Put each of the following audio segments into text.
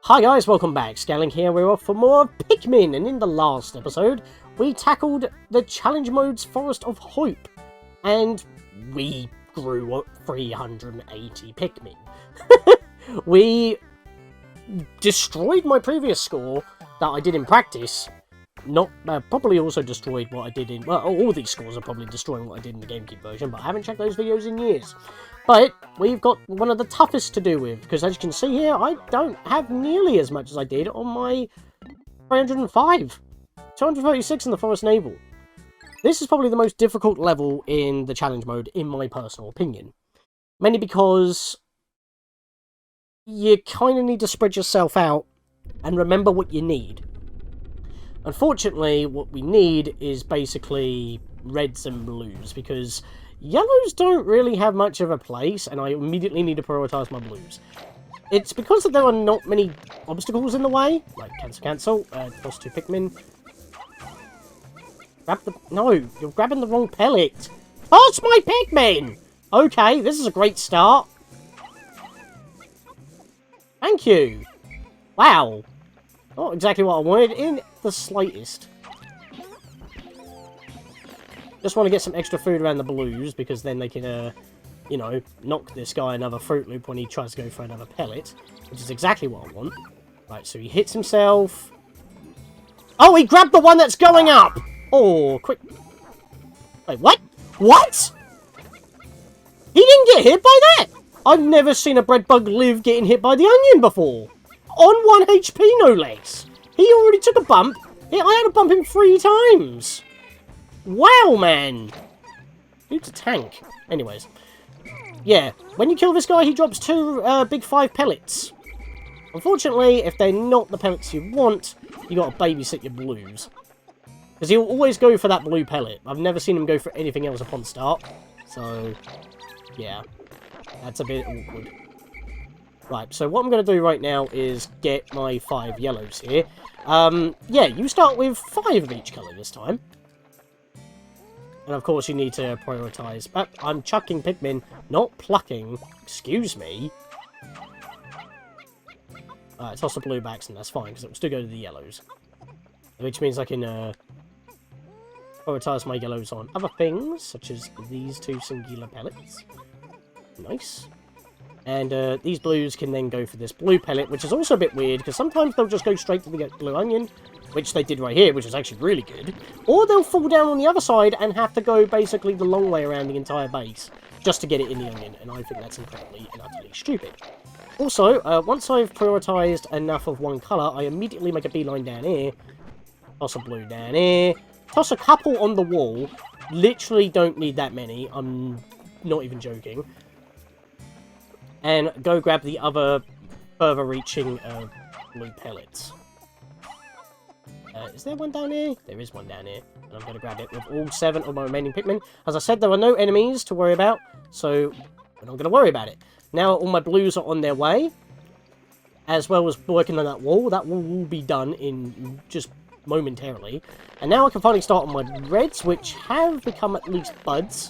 Hi guys, welcome back. Scatlink here, we're off for more Pikmin, and in the last episode, we tackled the challenge mode's Forest of Hope, and we grew up 380 Pikmin. We destroyed my previous score that I did in practice. Probably also destroyed what I did in... Well, all these scores are probably destroying what I did in the GameCube version, but I haven't checked those videos in years. But we've got one of the toughest to do with, because as you can see here, I don't have nearly as much as I did on my 305. 236 in the Forest Navel. This is probably the most difficult level in the challenge mode, in my personal opinion. Mainly because you kind of need to spread yourself out and remember what you need. Unfortunately, what we need is basically reds and blues, because yellows don't really have much of a place, and I immediately need to prioritize my blues. It's because there are not many obstacles in the way, like cancel, plus 2 Pikmin. No, you're grabbing the wrong pellet. Toss my Pikmin! Okay, this is a great start. Thank you. Wow. Not exactly what I wanted in the slightest. Just want to get some extra food around the blues, because then they can, you know, knock this guy another Fruit Loop when he tries to go for another pellet, which is exactly what I want. Right, so he hits himself. Oh, he grabbed the one that's going up! Oh, quick. Wait, what? What? He didn't get hit by that! I've never seen a Breadbug live getting hit by the onion before. On 1 HP, no less. He already took a bump. I had to bump him 3 times. Wow, man. Dude's a tank. Anyways. Yeah, when you kill this guy, he drops 2 big 5 pellets. Unfortunately, if they're not the pellets you want, you gotta babysit your blues. Because he'll always go for that blue pellet. I've never seen him go for anything else upon start. So, yeah. That's a bit awkward. Right, so what I'm going to do right now is get my 5 yellows here. Yeah, you start with 5 of each colour this time. And of course you need to prioritise. But I'm chucking Pikmin, not plucking. Excuse me. Alright, toss the blue backs and that's fine, because it will still go to the yellows. Which means I can prioritise my yellows on other things, such as these 2 singular pellets. Nice. And these blues can then go for this blue pellet, which is also a bit weird, because sometimes they'll just go straight to the blue onion, which they did right here, which is actually really good. Or they'll fall down on the other side and have to go basically the long way around the entire base, just to get it in the onion, and I think that's incredibly and utterly stupid. Also, once I've prioritised enough of one colour, I immediately make a beeline down here, toss a blue down here, toss a couple on the wall. Literally don't need that many, I'm not even joking. And go grab the other further reaching blue pellets. Is there one down here? There is one down here. And I'm going to grab it with all 7 of my remaining Pikmin. As I said, there are no enemies to worry about, so I'm not going to worry about it. Now all my blues are on their way, as well as working on that wall. That wall will be done in just momentarily. And now I can finally start on my reds, which have become at least buds.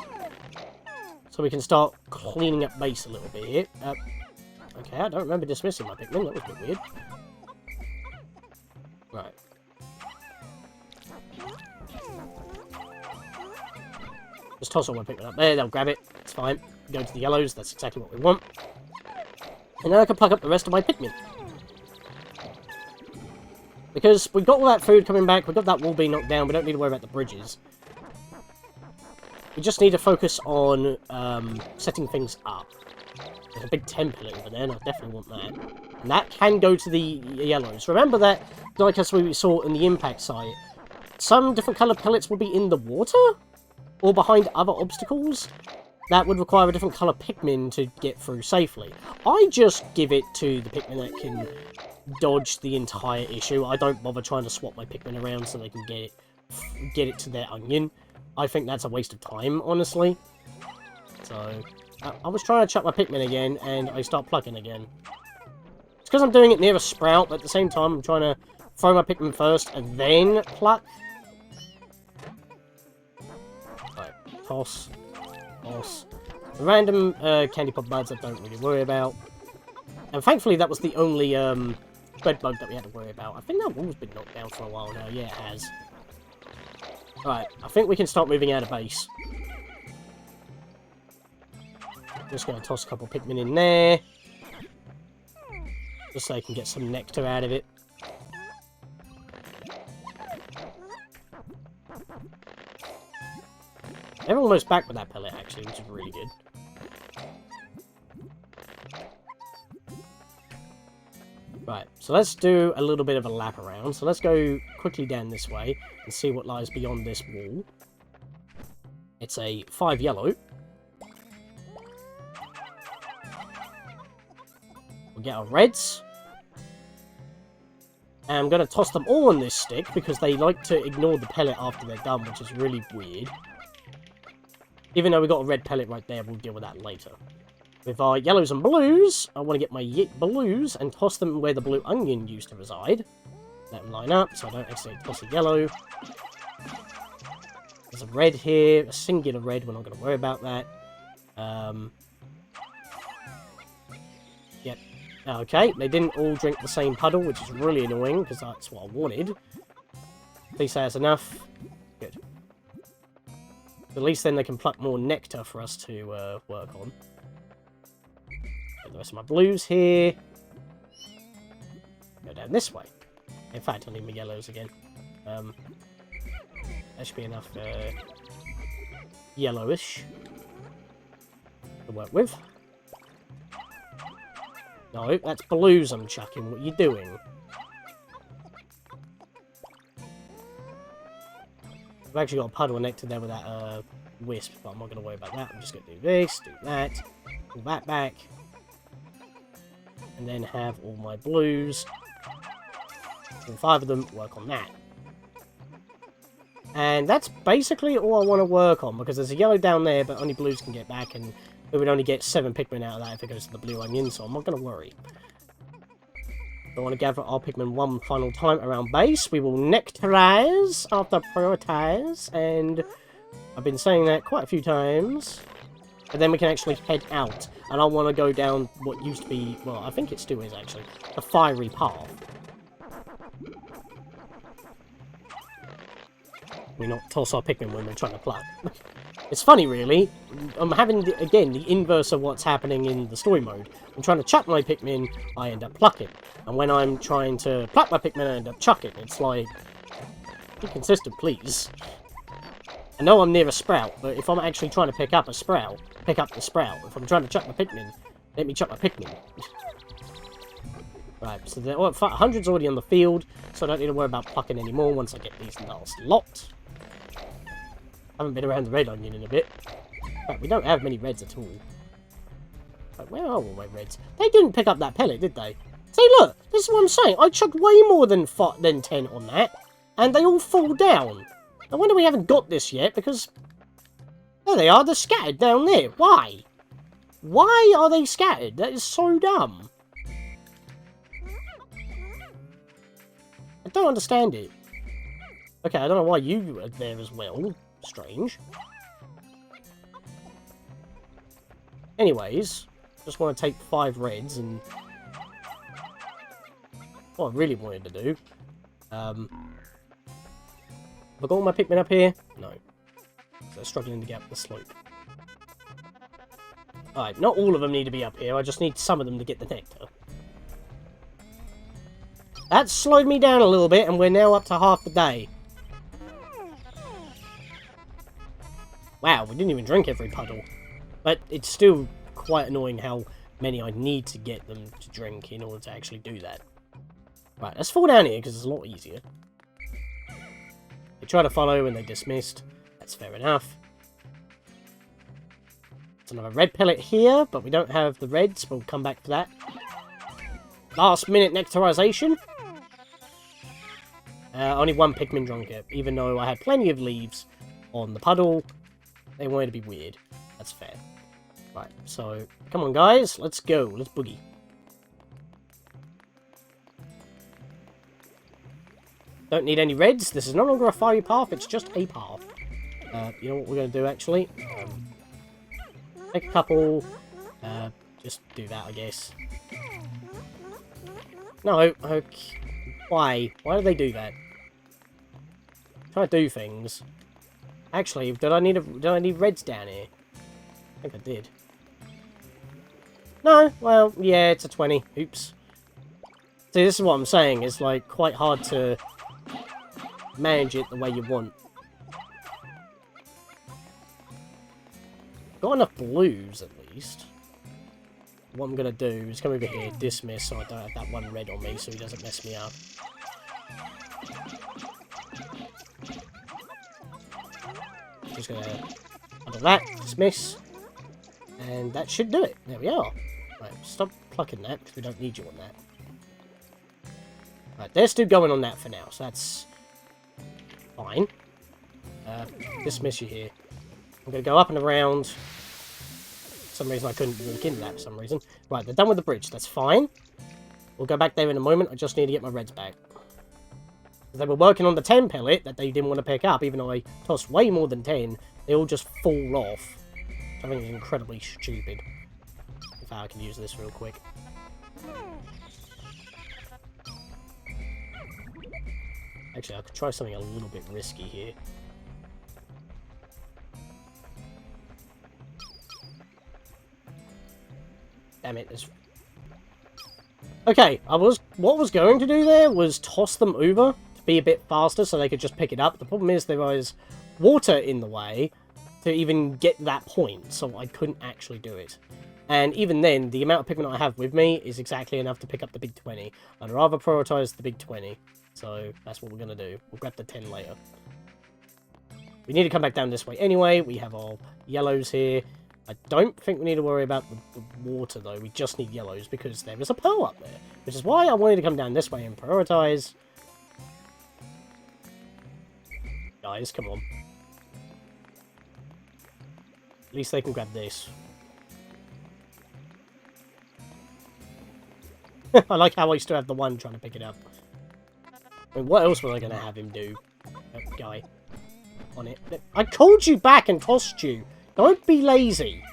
So we can start cleaning up base a little bit here. Okay, I don't remember dismissing my Pikmin. That was a bit weird. Right. Just toss all my Pikmin up there. They'll grab it. It's fine. Go to the yellows. That's exactly what we want. And then I can pluck up the rest of my Pikmin. Because we've got all that food coming back. We've got that wall being knocked down. We don't need to worry about the bridges. We just need to focus on setting things up. There's a big 10 pellet over there, and I definitely want that. And that can go to the yellows. Remember that, like as we saw in the impact site, some different coloured pellets will be in the water? Or behind other obstacles? That would require a different colour Pikmin to get through safely. I just give it to the Pikmin that can dodge the entire issue. I don't bother trying to swap my Pikmin around so they can get it to their onion. I think that's a waste of time, honestly. So, I was trying to chuck my Pikmin again, and I start plucking again. It's because I'm doing it near a sprout, but at the same time, I'm trying to throw my Pikmin first, and then pluck. Right, toss, toss, Random candy pop buds I don't really worry about. And thankfully that was the only Breadbug that we had to worry about. I think that wall's been knocked down for a while now. Yeah, it has. Right, I think we can start moving out of base. Just going to toss a couple Pikmin in there. Just so I can get some nectar out of it. They're almost back with that pellet, actually, which is really good. Right, so let's do a little bit of a lap around. So let's go quickly down this way and see what lies beyond this wall. It's a 5 yellow. We'll get our reds. And I'm going to toss them all on this stick because they like to ignore the pellet after they're done, which is really weird. Even though we've got a red pellet right there, we'll deal with that later. With our yellows and blues, I want to get my blues and toss them where the blue onion used to reside. Let them line up so I don't accidentally toss a yellow. There's a red here, a singular red, we're not going to worry about that. Yep. Okay, they didn't all drink the same puddle, which is really annoying, because that's what I wanted. Please say that's enough. Good. At least then they can pluck more nectar for us to work on. Get the rest of my blues here. Go down this way. In fact, I need my yellows again. That should be enough yellowish to work with. No, that's blues I'm chucking. What are you doing? I've actually got a puddle of nectar there with that wisp, but I'm not going to worry about that. I'm just going to do this, do that, pull that back, and then have all my blues, all 5 of them, work on that. And that's basically all I want to work on, because there's a yellow down there, but only blues can get back, and we would only get 7 Pikmin out of that if it goes to the blue onion, so I'm not going to worry. I want to gather our Pikmin one final time around base. We will nectarize after prioritize, and I've been saying that quite a few times. And then we can actually head out, and I want to go down what used to be, well, I think it still is actually, the fiery path. We not toss our Pikmin when we're trying to pluck. It's funny, really. I'm having, again, the inverse of what's happening in the story mode. I'm trying to chuck my Pikmin, I end up plucking. And when I'm trying to pluck my Pikmin, I end up chucking. It's like, be consistent, please. I know I'm near a sprout, but if I'm actually trying to pick up a sprout, pick up the sprout. If I'm trying to chuck my Pikmin, let me chuck my Pikmin. Right, so the 100's already on the field, so I don't need to worry about plucking anymore once I get these last lot. Haven't been around the red onion in a bit. But we don't have many reds at all. But where are all my reds? They didn't pick up that pellet, did they? See, look, this is what I'm saying. I chucked way more than 10 on that, and they all fall down. I wonder we haven't got this yet, because there they are. They're scattered down there. Why? Why are they scattered? That is so dumb. I don't understand it. Okay, I don't know why you are there as well. Strange. Anyways, just want to take 5 reds and what I really wanted to do. Have I got all my Pikmin up here? No. So they're struggling to get up the slope. Alright, not all of them need to be up here. I just need some of them to get the nectar. That slowed me down a little bit, and we're now up to half the day. Wow, we didn't even drink every puddle. But it's still quite annoying how many I need to get them to drink in order to actually do that. Right, let's fall down here because it's a lot easier. They try to follow and they dismissed. That's fair enough. There's another red pellet here, but we don't have the reds. We'll come back to that. Last minute nectarization. Only 1 Pikmin drunk it, even though I had plenty of leaves on the puddle. They wanted to be weird. That's fair. Right, so, come on guys, let's go. Let's boogie. Don't need any reds. This is no longer a fiery path, it's just a path. You know what we're going to do, actually? Take a couple. Just do that, I guess. No, okay. Why? Why do they do that? Try to do things. Actually, did I need reds down here? I think I did. No, well, yeah, it's a 20. Oops. See, this is what I'm saying. It's, like, quite hard to manage it the way you want. Got enough blues, at least. What I'm going to do is come over here, dismiss, so I don't have that one red on me, so he doesn't mess me up. Just going to undo that, dismiss. And that should do it. There we are. Right, stop plucking that, because we don't need you on that. Right, they're still going on that for now, so that's fine. Dismiss you here. I'm going to go up and around. For some reason I couldn't walk into that for some reason. Right, they're done with the bridge. That's fine. We'll go back there in a moment. I just need to get my reds back. They were working on the 10 pellet that they didn't want to pick up, even though I tossed way more than 10. They all just fall off. I think it's incredibly stupid. In fact, I can use this real quick. Actually, I could try something a little bit risky here. Damn it, there's... Okay, what I was going to do there was toss them over to be a bit faster so they could just pick it up. The problem is there was water in the way to even get that point, so I couldn't actually do it. And even then, the amount of Pikmin I have with me is exactly enough to pick up the big 20. I'd rather prioritise the big 20, so that's what we're going to do. We'll grab the 10 later. We need to come back down this way anyway. We have our yellows here. I don't think we need to worry about the water, though. We just need yellows, because there is a pearl up there. Which is why I wanted to come down this way and prioritise. Guys, come on. At least they can grab this. I like how I still have the one trying to pick it up. I mean, what else was I going to have him do? That guy. On it. I called you back and tossed you. Don't be lazy.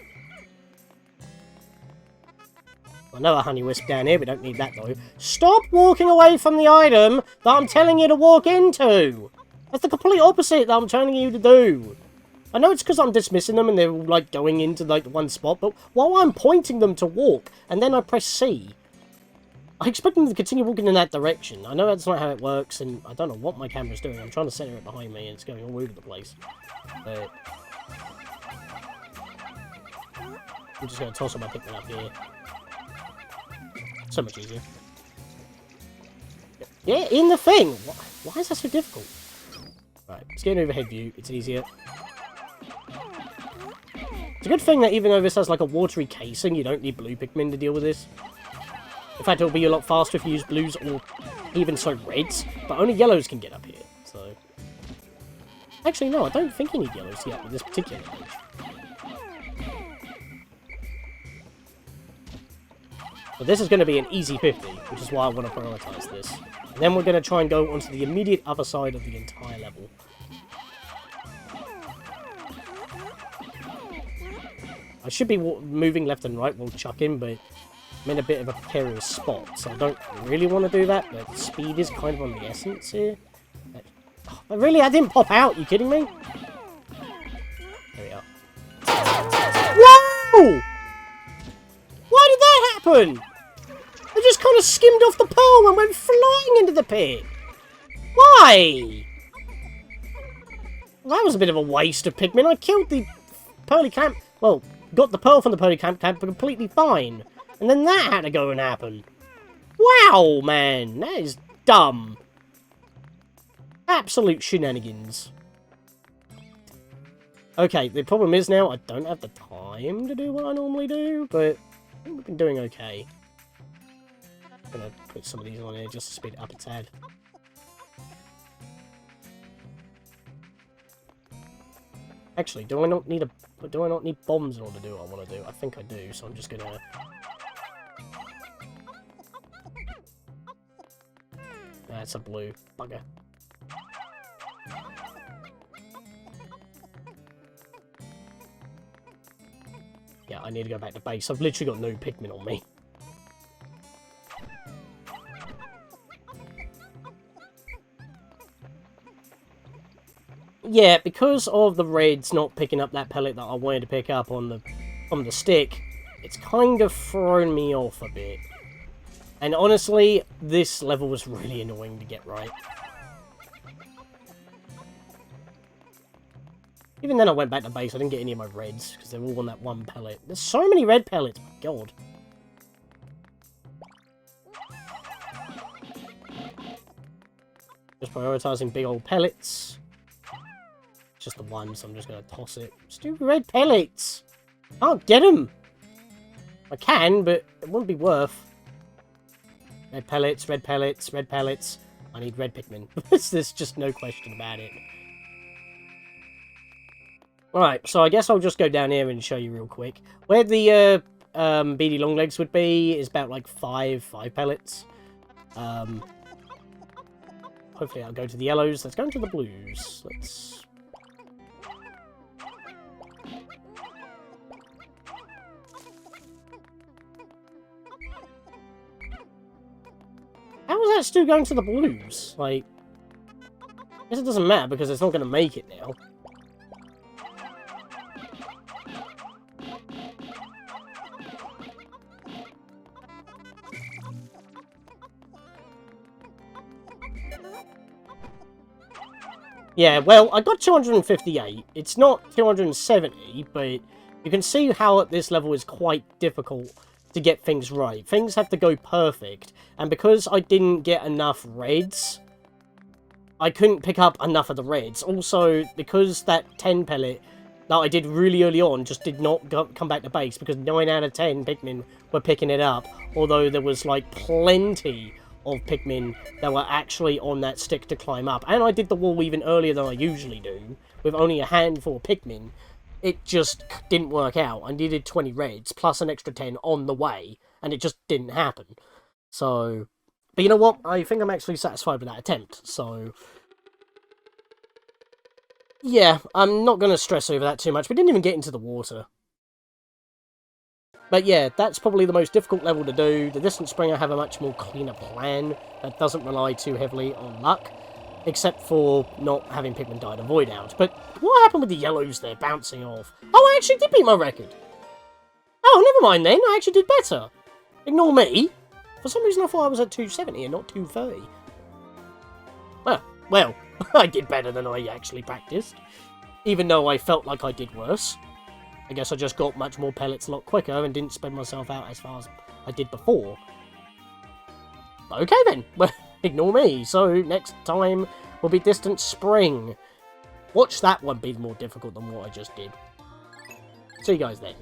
Another honey wisp down here. We don't need that, though. Stop walking away from the item that I'm telling you to walk into. That's the complete opposite that I'm telling you to do. I know it's because I'm dismissing them and they're, like, going into, like, one spot, but while I'm pointing them to walk, and then I press C, I expect them to continue walking in that direction. I know that's not how it works, and I don't know what my camera's doing. I'm trying to center it behind me, and it's going all over the place. But I'm just going to toss my Pikmin up here. So much easier. Yeah, in the thing! Why is that so difficult? Right, let's get an overhead view. It's easier. It's a good thing that even though this has like a watery casing, you don't need blue Pikmin to deal with this. In fact, it'll be a lot faster if you use blues or even so reds, but only yellows can get up here, so... Actually, no, I don't think you need yellows to get up with this particular bridge. But this is going to be an easy 50, which is why I want to prioritise this. And then we're going to try and go onto the immediate other side of the entire level. I should be moving left and right while chucking, but I'm in a bit of a precarious spot, so I don't really want to do that, but speed is kind of on the essence here. Oh, really? I didn't pop out, you kidding me? There we are. Whoa! Why did that happen? I just kind of skimmed off the pole and went flying into the pit. Why? Well, that was a bit of a waste of Pikmin. I killed the pearly camp. Well, got the pearl from the pearly camp completely fine. And then that had to go and happen. Wow, man. That is dumb. Absolute shenanigans. Okay, the problem is now I don't have the time to do what I normally do, but I think we've been doing okay. I'm gonna put some of these on here just to speed it up a tad. Actually, do I not need bombs in order to do what I want to do? I think I do, so I'm just gonna... That's a blue bugger. Yeah, I need to go back to base. I've literally got no Pikmin on me. Yeah, because of the reds not picking up that pellet that I wanted to pick up on the stick, it's kind of thrown me off a bit. And honestly, this level was really annoying to get right. Even then I went back to base, I didn't get any of my reds, because they're all on that one pellet. There's so many red pellets, my god. Just prioritising big old pellets. Just the one, so I'm just going to toss it. Stupid red pellets! Can't get them! I can, but it wouldn't be worth. Red pellets, red pellets, red pellets. I need red Pikmin. There's just no question about it. Alright, so I guess I'll just go down here and show you real quick. Where the beady longlegs would be is about like five pellets. Hopefully I'll go to the yellows. Let's go into the blues. Let's... How is that still going to the blues? Like, I guess it doesn't matter because it's not going to make it now. Yeah, well, I got 258. It's not 270, but you can see how at this level is quite difficult to get things right. Things have to go perfect, and because I didn't get enough reds, I couldn't pick up enough of the reds. Also, because that 10 pellet that I did really early on just did not come back to base, because 9 out of 10 Pikmin were picking it up, although there was, like, plenty of Pikmin that were actually on that stick to climb up. And I did the wall even earlier than I usually do, with only a handful of Pikmin. It just didn't work out. I needed 20 reds, plus an extra 10 on the way, and it just didn't happen. So, but you know what? I think I'm actually satisfied with that attempt, so... Yeah, I'm not going to stress over that too much. We didn't even get into the water. But yeah, that's probably the most difficult level to do. The Distant Spring, I have a much more cleaner plan that doesn't rely too heavily on luck. Except for not having Pikmin die to Void out. But what happened with the yellows there bouncing off? Oh, I actually did beat my record. Oh, never mind then. I actually did better. Ignore me. For some reason I thought I was at 270 and not 230. Well, I did better than I actually practiced. Even though I felt like I did worse. I guess I just got much more pellets a lot quicker and didn't spread myself out as far as I did before. Okay then. Well, ignore me. So next time will be Distant Spring. Watch that one be more difficult than what I just did. See you guys then.